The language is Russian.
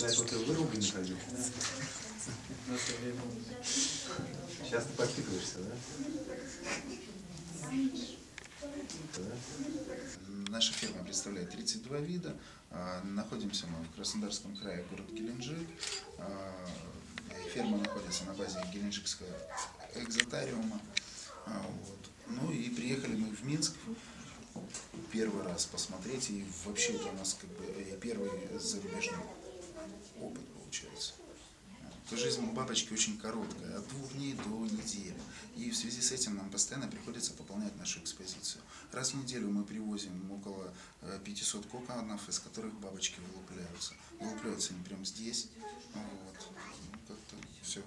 Знаешь, вот ты вырублен ходил. Сейчас ты подпитываешься, да? Наша ферма представляет 32 вида. Находимся мы в Краснодарском крае, город Геленджик. Ферма находится на базе Геленджикского экзотариума. Вот. Ну и приехали мы в Минск первый раз посмотреть, и вообще это у нас как бы первый зарубежный опыт получается. Жизнь бабочки очень короткая, от 2 дней до недели. И в связи с этим нам постоянно приходится пополнять нашу экспозицию. Раз в неделю мы привозим около 500 коконов, из которых бабочки вылупляются. Вылупляются они прямо здесь. Вот. Ну, как-то все.